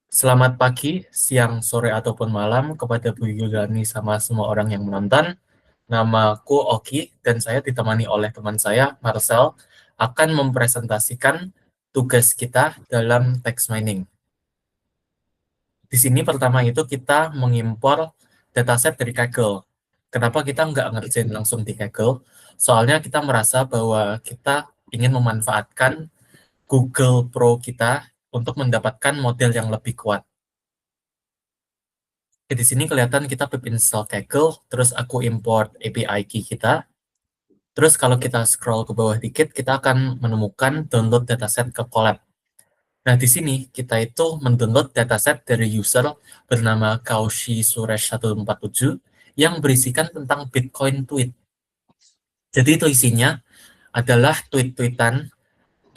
Selamat pagi, siang, sore, ataupun malam kepada Bu Yuliani sama semua orang yang menonton. Namaku Oki dan saya ditemani oleh teman saya, Marcel, akan mempresentasikan tugas kita dalam text mining. Di sini pertama itu kita mengimpor dataset dari Kaggle. Kenapa kita nggak ngerjain langsung di Kaggle? Soalnya kita merasa bahwa kita ingin memanfaatkan Google Pro kita untuk mendapatkan model yang lebih kuat. Oke, di sini kelihatan kita pip install Kaggle, terus aku import API key kita. Terus kalau kita scroll ke bawah dikit, kita akan menemukan download dataset ke Colab. Nah, di sini kita itu mendownload dataset dari user bernama Kaushi Suresh 147 yang berisikan tentang Bitcoin tweet. Jadi itu isinya adalah tweet-tweetan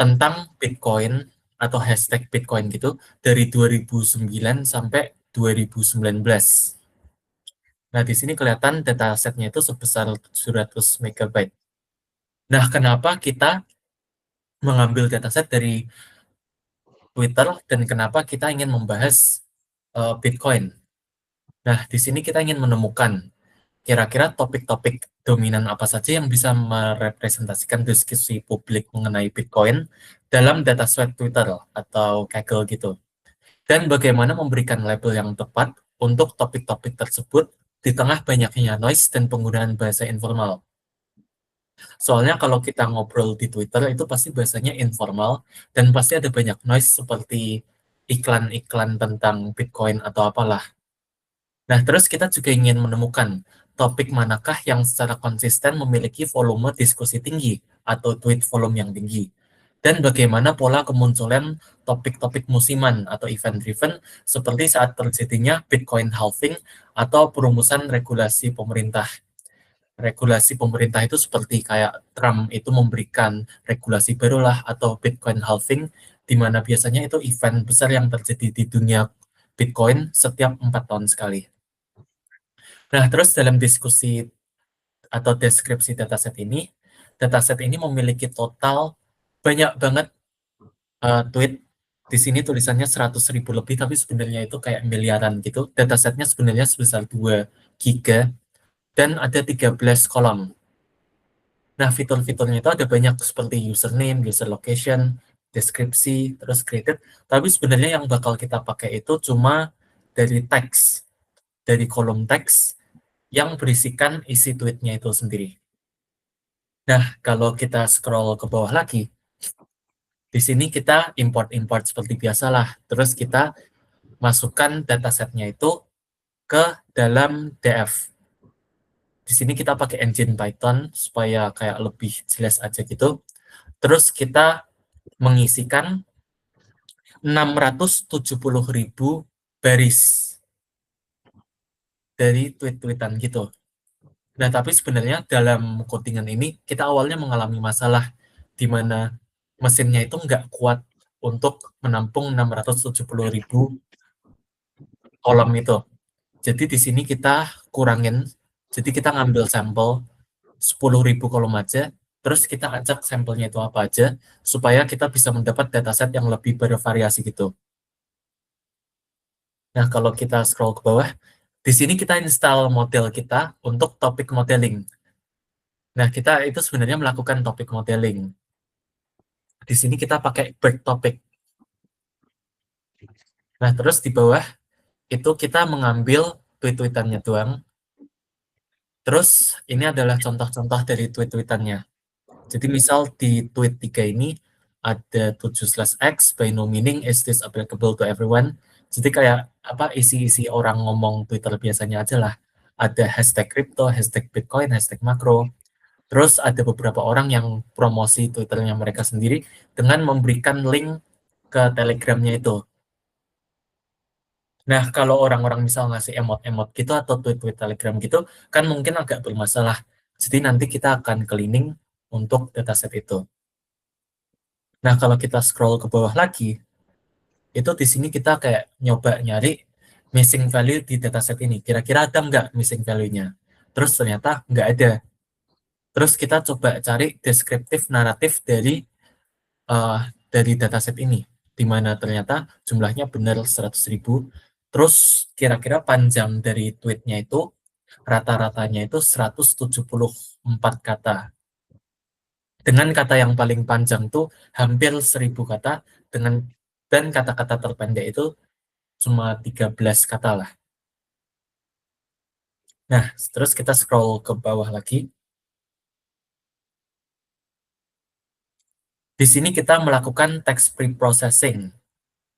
tentang Bitcoin atau hashtag Bitcoin gitu dari 2009 sampai 2019. Nah, di sini kelihatan datasetnya itu sebesar 700 megabyte. Nah, kenapa kita mengambil dataset dari Twitter dan kenapa kita ingin membahas Bitcoin? Nah, di sini kita ingin menemukan kira-kira topik-topik dominan apa saja yang bisa merepresentasikan diskusi publik mengenai Bitcoin dalam dataset Twitter atau Kaggle gitu. Dan bagaimana memberikan label yang tepat untuk topik-topik tersebut di tengah banyaknya noise dan penggunaan bahasa informal. Soalnya kalau kita ngobrol di Twitter itu pasti bahasanya informal dan pasti ada banyak noise seperti iklan-iklan tentang Bitcoin atau apalah. Nah, terus kita juga ingin menemukan topik manakah yang secara konsisten memiliki volume diskusi tinggi atau tweet volume yang tinggi. Dan bagaimana pola kemunculan topik-topik musiman atau event-driven seperti saat terjadinya Bitcoin halving atau perumusan regulasi pemerintah. Regulasi pemerintah itu seperti kayak Trump itu memberikan regulasi barulah atau Bitcoin halving, di mana biasanya itu event besar yang terjadi di dunia Bitcoin setiap 4 tahun sekali. Nah, terus dalam diskusi atau deskripsi dataset ini memiliki total banyak banget tweet. Di sini tulisannya 100.000 lebih, tapi sebenarnya itu kayak miliaran gitu. Datasetnya sebenarnya sebesar 2 giga dan ada 13 kolom. Nah, fitur-fiturnya itu ada banyak seperti username, user location, deskripsi, terus created. Tapi sebenarnya yang bakal kita pakai itu cuma dari teks, dari kolom teks yang berisikan isi tweetnya itu sendiri. Nah, kalau kita scroll ke bawah lagi, di sini kita import-import seperti biasalah. Terus kita masukkan datasetnya itu ke dalam DF. Di sini kita pakai engine Python supaya kayak lebih jelas aja gitu. Terus kita mengisikan 670.000 baris dari tweet-tweetan gitu. Nah, tapi sebenarnya dalam codingan ini kita awalnya mengalami masalah di mana mesinnya itu nggak kuat untuk menampung 670.000 kolom itu. Jadi di sini kita kurangin, jadi kita ngambil sampel 10.000 kolom aja, terus kita acak sampelnya itu apa aja, supaya kita bisa mendapat dataset yang lebih bervariasi gitu. Nah, kalau kita scroll ke bawah, di sini kita install model kita untuk topik modeling. Nah, kita itu sebenarnya melakukan topik modeling. Di sini kita pakai bird topic. Nah, terus di bawah itu kita mengambil tweet-tweetannya doang. Terus ini adalah contoh-contoh dari tweet-tweetannya. Jadi misal di tweet 3 ini ada 7/X by no meaning is this applicable to everyone. Jadi kayak apa isi-isi orang ngomong Twitter biasanya aja lah. Ada hashtag crypto, hashtag Bitcoin, hashtag makro. Terus ada beberapa orang yang promosi Twitternya mereka sendiri dengan memberikan link ke Telegramnya itu. Nah, kalau orang-orang misal ngasih emot-emot gitu atau tweet-tweet Telegram gitu, kan mungkin agak bermasalah. Jadi nanti kita akan cleaning untuk dataset itu. Nah, kalau kita scroll ke bawah lagi, itu di sini kita kayak nyoba nyari missing value di dataset ini. Kira-kira ada nggak missing value-nya? Terus ternyata nggak ada. Terus kita coba cari deskriptif naratif uh, dari dataset ini. di mana ternyata jumlahnya benar 100.000. Terus kira-kira panjang dari tweetnya itu rata-ratanya itu 174 kata. Dengan kata yang paling panjang tuh hampir 1.000 kata, dengan dan kata-kata terpendek itu cuma 13 kata lah. Nah, terus kita scroll ke bawah lagi. Di sini kita melakukan text pre-processing.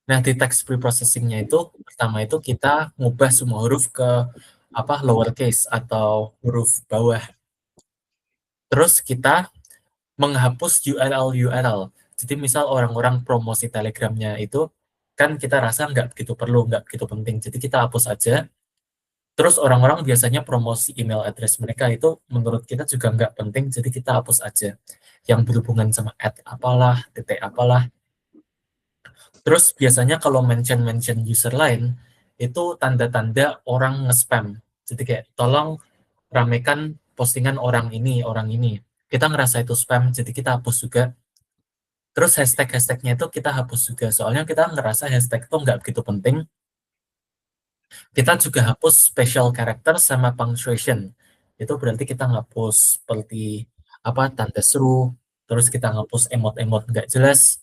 Nah, di text pre-processingnya itu pertama itu kita ngubah semua huruf ke lowercase atau huruf bawah. Terus kita menghapus URL. Jadi misal orang-orang promosi Telegramnya itu kan kita rasa nggak begitu perlu, nggak begitu penting. Jadi kita hapus aja. Terus orang-orang biasanya promosi email address mereka itu menurut kita juga nggak penting, jadi kita hapus aja. Yang berhubungan sama add apalah, titik apalah. Terus biasanya kalau mention user lain, itu tanda-tanda orang nge-spam. Jadi kayak tolong ramekan postingan orang ini, orang ini. Kita ngerasa itu spam, jadi kita hapus juga. Terus hashtag-hashtagnya itu kita hapus juga. Soalnya kita ngerasa hashtag itu nggak begitu penting. Kita juga hapus special character sama punctuation. Itu berarti kita ngapus seperti tanda seru, terus kita ngapus emot-emot nggak jelas,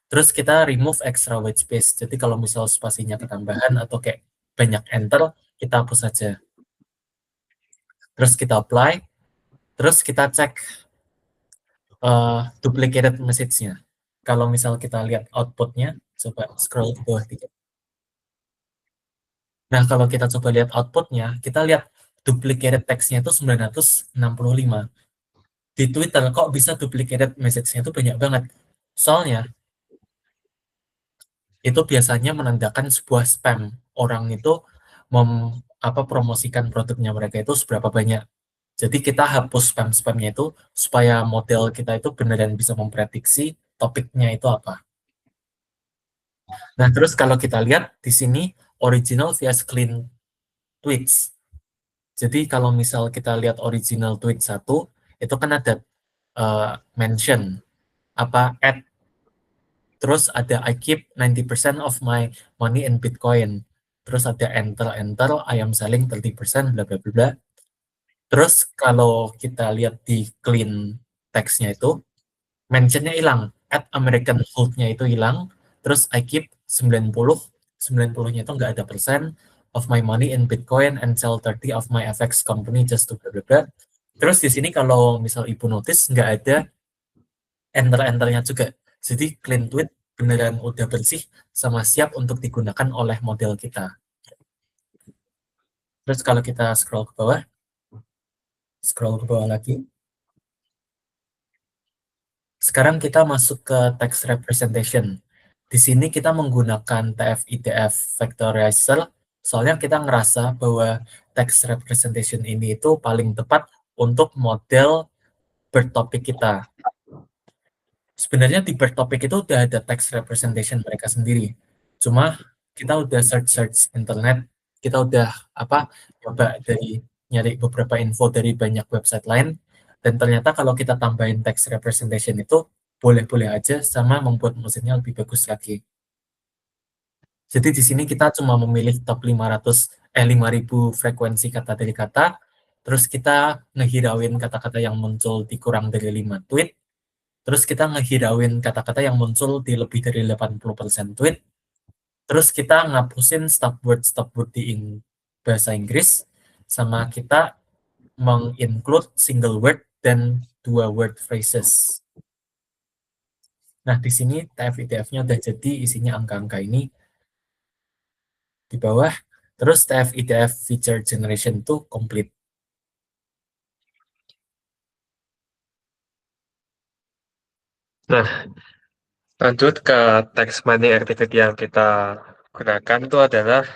terus kita remove extra white space. Jadi kalau misal spasinya ketambahan atau kayak banyak enter, kita hapus saja. Terus kita apply, terus kita cek duplicated message-nya. Kalau misal kita lihat outputnya, coba scroll ke bawah dikit. Nah, kalau kita coba lihat outputnya, kita lihat duplicated text-nya itu 965. Di Twitter kok bisa duplicated message-nya itu banyak banget. Soalnya, itu biasanya menandakan sebuah spam. Orang itu mem, promosikan produknya mereka itu seberapa banyak. Jadi kita hapus spam-spamnya itu supaya model kita itu beneran bisa memprediksi topiknya itu apa. Nah, terus kalau kita lihat di sini original via clean tweets. Jadi kalau misal kita lihat original tweet satu, itu kan ada mention add, terus ada I keep 90% of my money in Bitcoin. Terus ada enter I am selling 30% bla bla bla bla. Terus kalau kita lihat di clean text-nya itu mentionnya hilang, at American Hold-nya itu hilang, terus I keep 90, 90-nya itu nggak ada persen of my money in Bitcoin and sell 30 of my FX company just to bla bla bla. Terus di sini kalau misal ibu notice nggak ada enter-enternya juga. Jadi clean tweet beneran udah bersih sama siap untuk digunakan oleh model kita. Terus kalau kita scroll ke bawah lagi. Sekarang kita masuk ke text representation. Di sini kita menggunakan TF-IDF Vectorizer, soalnya kita ngerasa bahwa text representation ini itu paling tepat untuk model bertopik kita. Sebenarnya di bertopik itu udah ada text representation mereka sendiri. Cuma kita udah search internet, kita udah coba dari nyari beberapa info dari banyak website lain, dan ternyata kalau kita tambahin text representation itu boleh-boleh aja sama membuat mesinnya lebih bagus lagi. Jadi di sini kita cuma memilih top 5.000 frekuensi kata dari kata, terus kita ngehirauin kata-kata yang muncul di kurang dari 5 tweet, terus kita ngehirauin kata-kata yang muncul di lebih dari 80% tweet, terus kita ngapusin stop word di bahasa Inggris, sama kita menginclude single word dan dua word phrases. Nah, di sini TF-IDF-nya udah jadi, isinya angka-angka ini di bawah. Terus TF-IDF feature generation itu complete. Nah, lanjut ke text mining activity yang kita gunakan itu adalah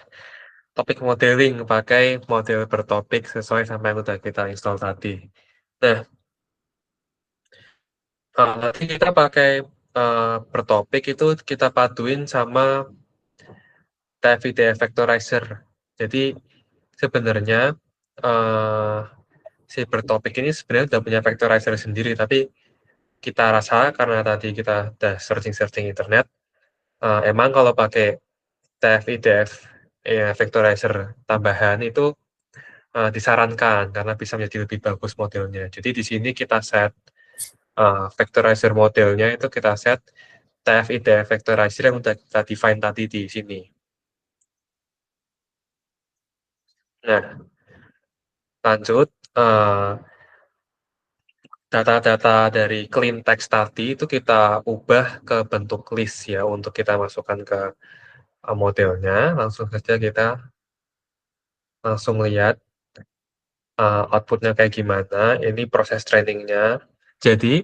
topik modeling pakai model bertopik sesuai sama yang udah kita install tadi. Nah, nanti kita pakai bertopik itu kita paduin sama TF-IDF Vectorizer. Jadi sebenarnya uh, si bertopik ini sebenarnya udah punya vectorizer sendiri, tapi kita rasa karena tadi kita udah searching internet, Emang kalau pakai TF-IDF vectorizer tambahan itu disarankan karena bisa menjadi lebih bagus modelnya. Jadi di sini kita set vectorizer modelnya itu kita set TF-IDF vectorizer yang udah kita define tadi di sini. Nah, lanjut data-data dari clean text tadi itu kita ubah ke bentuk list ya untuk kita masukkan ke modelnya. Langsung saja kita langsung lihat outputnya kayak gimana. Ini proses trainingnya. Jadi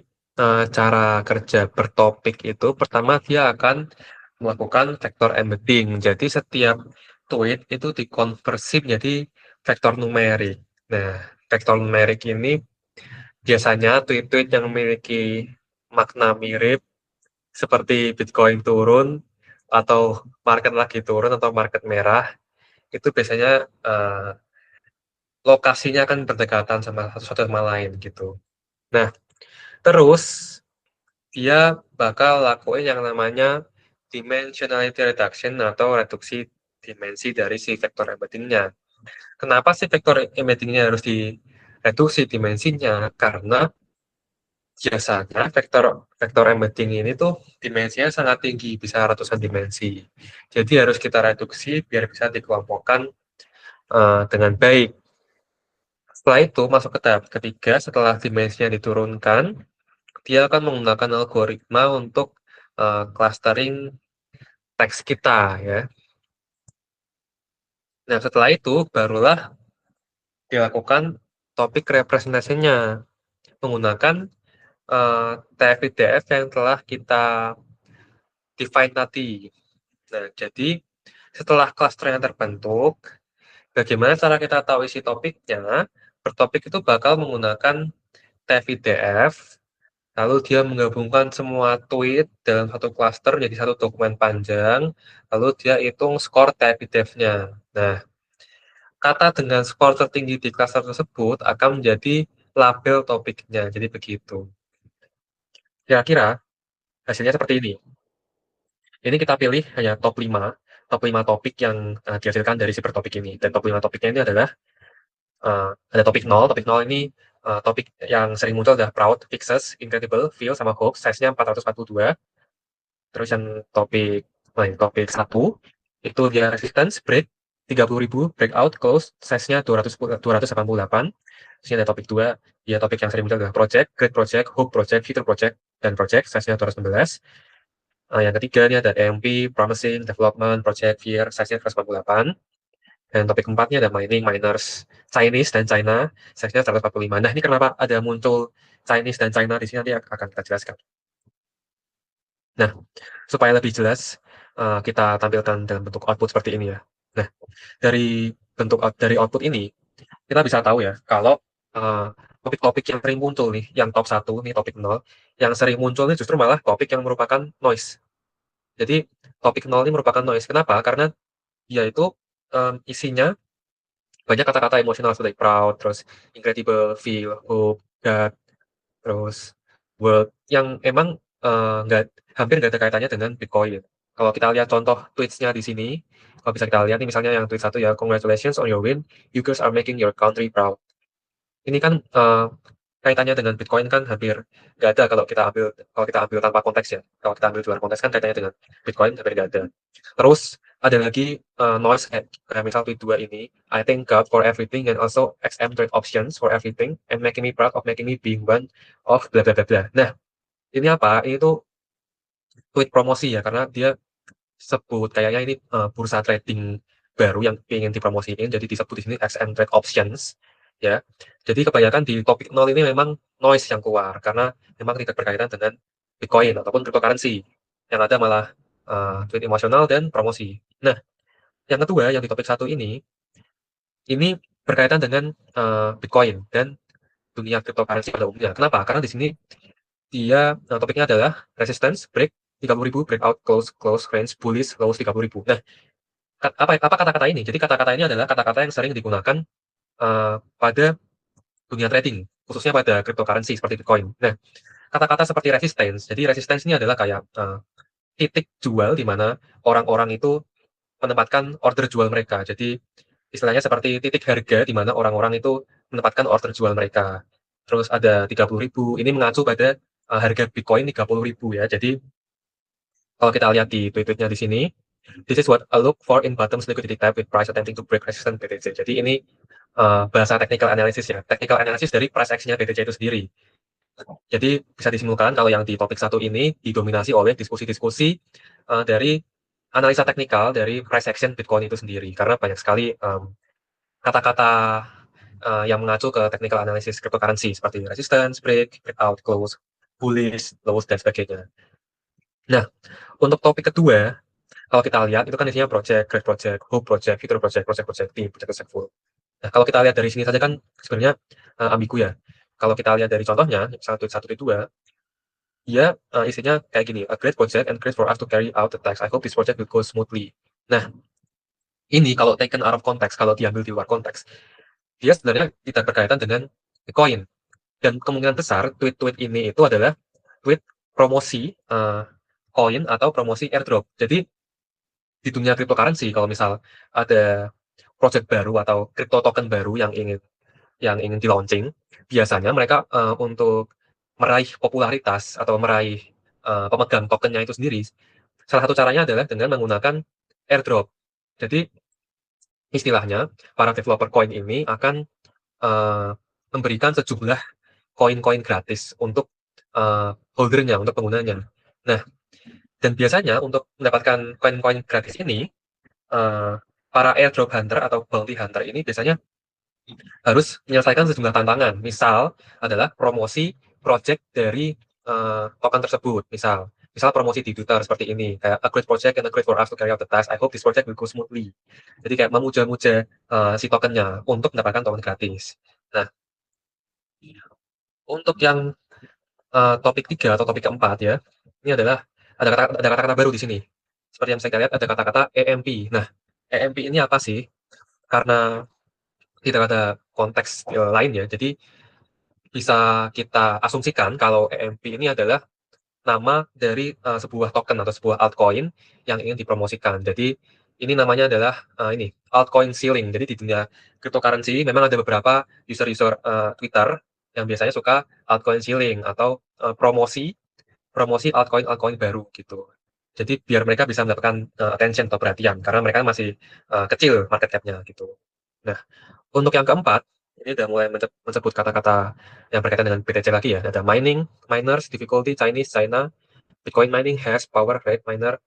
cara kerja bertopik itu pertama dia akan melakukan vektor embedding. Jadi setiap tweet itu dikonversi menjadi vektor numerik. Nah, vektor numerik ini biasanya tweet-tweet yang memiliki makna mirip seperti Bitcoin turun atau market lagi turun atau market merah itu biasanya lokasinya akan berdekatan sama satu sama lain gitu. Nah, terus dia bakal lakuin yang namanya dimensionality reduction atau reduksi dimensi dari si vektor embeddingnya. Kenapa sih vektor embeddingnya harus direduksi dimensinya? Karena biasanya vektor vektor embedding ini tuh dimensinya sangat tinggi, bisa ratusan dimensi. Jadi harus kita reduksi biar bisa dikelompokkan dengan baik. Setelah itu masuk ke tahap ketiga, setelah dimensinya diturunkan, dia akan menggunakan algoritma untuk clustering teks kita ya. Nah, setelah itu barulah dilakukan topik representasinya menggunakan TF-IDF yang telah kita define tadi. Nah, jadi setelah cluster yang terbentuk, bagaimana cara kita tahu isi topiknya? Bertopik itu bakal menggunakan TF-IDF, lalu dia menggabungkan semua tweet dalam satu cluster jadi satu dokumen panjang, lalu dia hitung skor TF-IDF-nya. Nah, kata dengan skor tertinggi di cluster tersebut akan menjadi label topiknya. Jadi begitu. Kira-kira hasilnya seperti ini. Ini kita pilih hanya top 5 topik yang dihasilkan dari si bertopik ini. Dan top 5 topiknya ini adalah ada topik 0. Topik 0 ini topik yang sering muncul adalah proud, fixes, incredible, feel, sama hoax. Size-nya 442. Terus yang topik 1 itu dia resistance, break, 30.000, breakout, close, size-nya 288. Terus ada topik 2, dia topik yang sering muncul adalah project, great project, hook project, future project, dan project, size-nya 216. Yang ketiga ini ada EMP, promising, development, project, fear, size-nya 148. Dan topik keempatnya ada mining, miners, Chinese, dan China, size-nya 145. Nah, ini kenapa ada muncul Chinese dan China di sini nanti akan kita jelaskan. Nah, supaya lebih jelas, kita tampilkan dalam bentuk output seperti ini ya. Nah, dari output ini, kita bisa tahu ya, kalau topik-topik yang sering muncul nih, yang top 1, nih topik 0, yang sering muncul ini justru malah topik yang merupakan noise. Jadi, topik 0 ini merupakan noise. Kenapa? Karena dia itu isinya banyak kata-kata emosional seperti proud, terus incredible, feel, hope, God, terus world, yang emang hampir nggak ada kaitannya dengan Bitcoin. Kalau kita lihat contoh tweets-nya di sini, kalau bisa kita lihat nih misalnya yang tweet 1 ya, "Congratulations on your win, you guys are making your country proud." Ini kan kaitannya dengan Bitcoin kan hampir nggak ada kalau kita ambil tanpa konteks ya. Kalau kita ambil di luar konteks kan kaitannya dengan Bitcoin hampir nggak ada. Terus ada lagi noise kayak misal tweet 2 ini, "I thank God for everything and also XM trade options for everything and making me proud of making me being one of bla bla bla bla." Nah, ini apa? Ini tuh tweet promosi ya, karena dia sebut kayaknya ini bursa trading baru yang ingin dipromosiin, jadi disebut di sini XM Trade Options ya. Jadi kebanyakan di topik 0 ini memang noise yang keluar karena memang tidak berkaitan dengan Bitcoin ataupun cryptocurrency. Yang ada malah tweet emosional dan promosi. Nah, yang kedua yang di topik 1 ini berkaitan dengan Bitcoin dan dunia cryptocurrency pada umumnya. Kenapa? Karena di sini dia topiknya adalah resistance, break, 30.000, breakout, close, close, range, bullish, close 30.000. Nah, apa kata-kata ini? Jadi kata-kata ini adalah kata-kata yang sering digunakan pada dunia trading, khususnya pada cryptocurrency seperti Bitcoin. Nah, kata-kata seperti resistance. Jadi resistance ini adalah kayak titik jual di mana orang-orang itu menempatkan order jual mereka. Jadi istilahnya seperti titik harga di mana orang-orang itu menempatkan order jual mereka. Terus ada 30.000, ini mengacu pada harga Bitcoin 30.000 ya. Jadi kalau kita lihat di tweet-tweetnya di sini, this is what I look for in bottoms liquidity type with price attempting to break resistance BTC. Jadi ini bahasa technical analysis ya, technical analysis dari price action-nya BTC itu sendiri. Jadi bisa disimpulkan kalau yang di topik satu ini didominasi oleh diskusi-diskusi dari analisa teknikal dari price action Bitcoin itu sendiri, karena banyak sekali kata-kata yang mengacu ke technical analysis cryptocurrency seperti resistance, break, breakout, close, bullish, lows, dan sebagainya. Nah, untuk topik kedua, kalau kita lihat itu kan isinya project, great project, hope project, future project, project team, project full. Nah, kalau kita lihat dari sini saja kan sebenarnya ambigu ya. Kalau kita lihat dari contohnya, satu dua, dia isinya kayak gini, a great project and great for us to carry out the task. I hope this project will go smoothly. Nah, ini kalau taken out of context, kalau diambil di luar konteks, dia sebenarnya tidak berkaitan dengan Bitcoin. Dan kemungkinan besar tweet-tweet ini itu adalah tweet promosi koin atau promosi airdrop. Jadi di dunia cryptocurrency kalau misal ada project baru atau crypto token baru yang ingin di launching, biasanya mereka untuk meraih popularitas atau meraih pemegang tokennya itu sendiri, salah satu caranya adalah dengan menggunakan airdrop. Jadi istilahnya para developer koin ini akan memberikan sejumlah koin-koin gratis untuk holdernya, untuk penggunanya. Nah, dan biasanya untuk mendapatkan koin-koin gratis ini, para airdrop hunter atau bounty hunter ini biasanya harus menyelesaikan sejumlah tantangan. Misal adalah promosi project dari token tersebut. Misal promosi di Twitter seperti ini, kayak a great project and a great for us to carry out the task. I hope this project will go smoothly. Jadi kayak memuja-muja si tokennya untuk mendapatkan token gratis. Nah, untuk yang topik 3 atau topik keempat ya, ini adalah ada kata-kata baru di sini. Seperti yang saya lihat ada kata-kata EMP. Nah, EMP ini apa sih? Karena tidak ada konteks lain ya, jadi bisa kita asumsikan kalau EMP ini adalah nama dari sebuah token atau sebuah altcoin yang ingin dipromosikan. Jadi ini namanya adalah ini altcoin sealing. Jadi di dunia cryptocurrency memang ada beberapa user-user Twitter yang biasanya suka altcoin sealing atau promosi altcoin baru gitu. Jadi biar mereka bisa mendapatkan attention atau perhatian karena mereka masih kecil market cap-nya gitu. Nah, untuk yang keempat, ini udah mulai menyebut kata-kata yang berkaitan dengan BTC lagi ya. Ada mining, miners, difficulty, Chinese, China, Bitcoin mining, hash, power, rate, miner.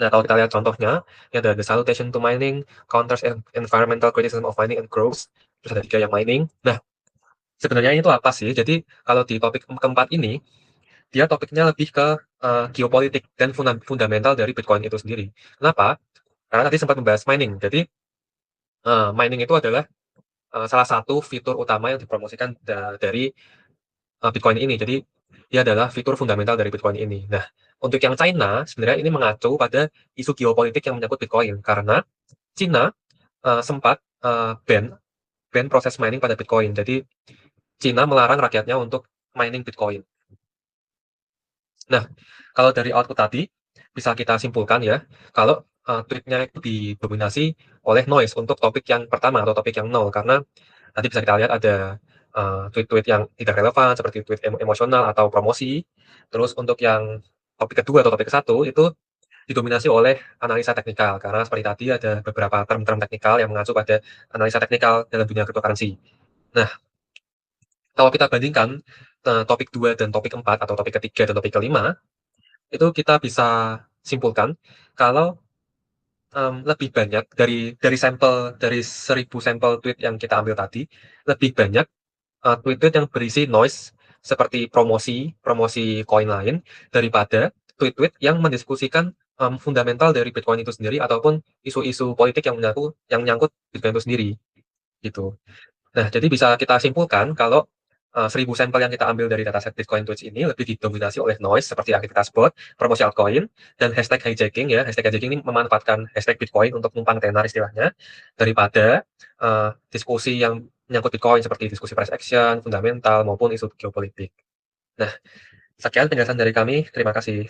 Nah, kalau kita lihat contohnya, ini ada the salutation to mining, counters environmental criticism of mining and growth. Terus ada 3 yang mining. Nah, sebenarnya ini tuh apa sih? Jadi kalau di topik keempat ini, dia topiknya lebih ke geopolitik dan fundamental dari Bitcoin itu sendiri. Kenapa? Karena tadi sempat membahas mining. Jadi mining itu adalah salah satu fitur utama yang dipromosikan dari Bitcoin ini. Jadi dia adalah fitur fundamental dari Bitcoin ini. Nah, untuk yang China sebenarnya ini mengacu pada isu geopolitik yang menyangkut Bitcoin karena China sempat ban proses mining pada Bitcoin. Jadi China melarang rakyatnya untuk mining Bitcoin. Nah, kalau dari output tadi bisa kita simpulkan ya, kalau tweetnya itu didominasi oleh noise untuk topik yang pertama atau topik yang nol karena nanti bisa kita lihat ada tweet-tweet yang tidak relevan seperti tweet emosional atau promosi. Terus untuk yang topik kedua atau topik ke-1 itu didominasi oleh analisa teknikal karena seperti tadi ada beberapa term-term teknikal yang mengacu pada analisa teknikal dalam dunia cryptocurrency. Nah, kalau kita bandingkan topik 2 dan topik 4 atau topik ketiga dan topik kelima, itu kita bisa simpulkan kalau lebih banyak dari sampel dari 1.000 sampel tweet yang kita ambil tadi, lebih banyak tweet-tweet yang berisi noise seperti promosi koin lain daripada tweet-tweet yang mendiskusikan fundamental dari Bitcoin itu sendiri ataupun isu-isu politik yang menyangkut Bitcoin itu sendiri gitu. Nah, jadi bisa kita simpulkan kalau 1.000 sampel yang kita ambil dari dataset Bitcoin Twitch ini lebih didominasi oleh noise seperti aktivitas bot, promosi altcoin, dan hashtag hijacking ya. Hashtag hijacking ini memanfaatkan hashtag Bitcoin untuk numpang tenar istilahnya, daripada diskusi yang menyangkut Bitcoin seperti diskusi price action, fundamental, maupun isu geopolitik. Nah, sekian penjelasan dari kami. Terima kasih.